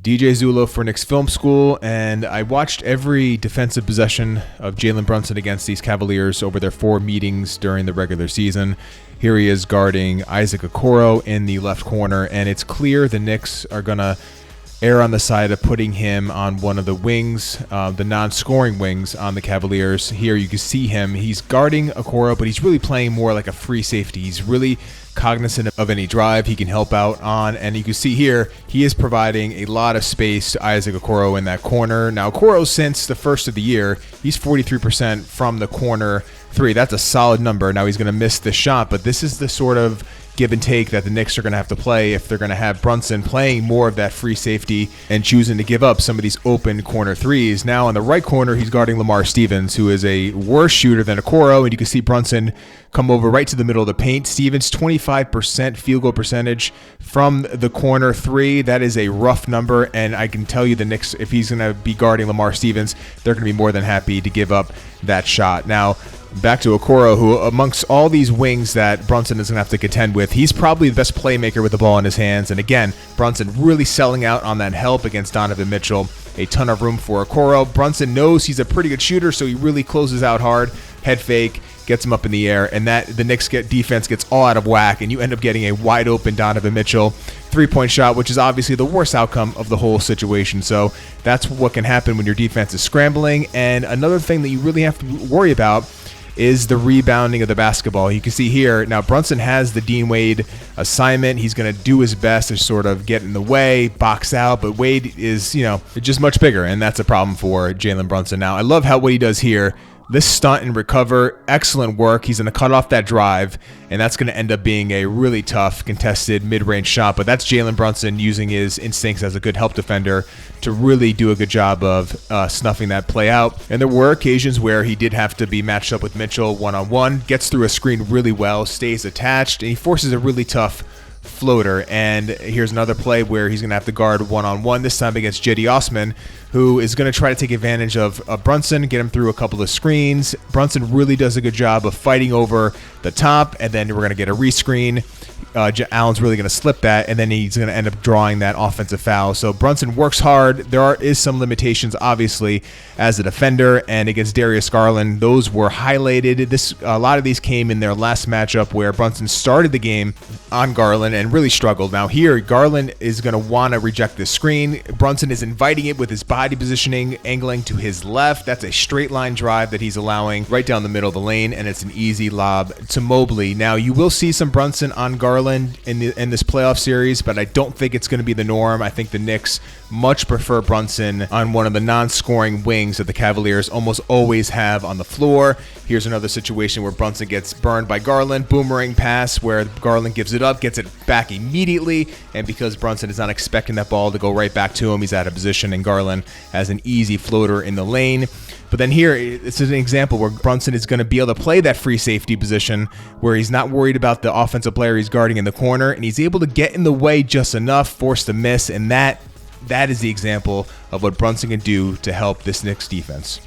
DJ ZULLO for Knicks Film School, and I watched every defensive possession of Jalen Brunson against these Cavaliers over their 4 meetings during the regular season. Here he is guarding Isaac Okoro in the left corner, and it's clear the Knicks are going to err on the side of putting him on one of the wings, the non-scoring wings on the Cavaliers. Here you can see him. He's guarding Okoro, but he's really playing more like a free safety. He's really cognizant of any drive he can help out on, and you can see here he is providing a lot of space to Isaac Okoro in that corner. Now Okoro, since the first of the year, he's 43% from the corner 3. That's a solid number. Now he's going to miss the shot, but this is the sort of give and take that the Knicks are going to have to play if they're going to have Brunson playing more of that free safety and choosing to give up some of these open corner threes. Now in the right corner, he's guarding Lamar Stevens, who is a worse shooter than Okoro, and you can see Brunson come over right to the middle of the paint. Stevens, 25% field goal percentage from the corner 3. That is a rough number, and I can tell you the Knicks, if he's going to be guarding Lamar Stevens, they're going to be more than happy to give up that shot. Now, back to Okoro, who amongst all these wings that Brunson is going to have to contend with, he's probably the best playmaker with the ball in his hands. And again, Brunson really selling out on that help against Donovan Mitchell. A ton of room for Okoro. Brunson knows he's a pretty good shooter, so he really closes out hard. Head fake, gets him up in the air, and that the Knicks defense gets all out of whack, and you end up getting a wide open Donovan Mitchell 3-point shot, which is obviously the worst outcome of the whole situation. So that's what can happen when your defense is scrambling. And another thing that you really have to worry about is the rebounding of the basketball. You can see here, now Brunson has the Dean Wade assignment. He's going to do his best to sort of get in the way, box out, but Wade is, just much bigger, and that's a problem for Jalen Brunson. Now, I love what he does here. This stunt and recover, excellent work. He's going to cut off that drive, and that's going to end up being a really tough, contested mid-range shot. But that's Jalen Brunson using his instincts as a good help defender to really do a good job of snuffing that play out. And there were occasions where he did have to be matched up with Mitchell one-on-one, gets through a screen really well, stays attached, and he forces a really tough floater. And here's another play where he's going to have to guard one-on-one, this time against Cedi Osman, who is going to try to take advantage of Brunson, get him through a couple of screens. Brunson really does a good job of fighting over the top, and then we're going to get a rescreen. Allen's really going to slip that, and then he's going to end up drawing that offensive foul. So Brunson works hard. There is some limitations, obviously, as a defender, and against Darius Garland, those were highlighted. A lot of these came in their last matchup where Brunson started the game on Garland and really struggled. Now here, Garland is going to want to reject this screen. Brunson is inviting it with his body positioning, angling to his left. That's a straight line drive that he's allowing right down the middle of the lane, and it's an easy lob to Mobley. Now you will see some Brunson on Garland in this playoff series, but I don't think it's going to be the norm. I think the Knicks much prefer Brunson on one of the non-scoring wings that the Cavaliers almost always have on the floor. Here's another situation where Brunson gets burned by Garland. Boomerang pass where Garland gives it up, gets it back immediately, and because Brunson is not expecting that ball to go right back to him, he's out of position, and Garland has an easy floater in the lane. But then here, this is an example where Brunson is going to be able to play that free safety position where he's not worried about the offensive player he's guarding in the corner, and he's able to get in the way just enough, force the miss, and that is the example of what Brunson can do to help this Knicks defense.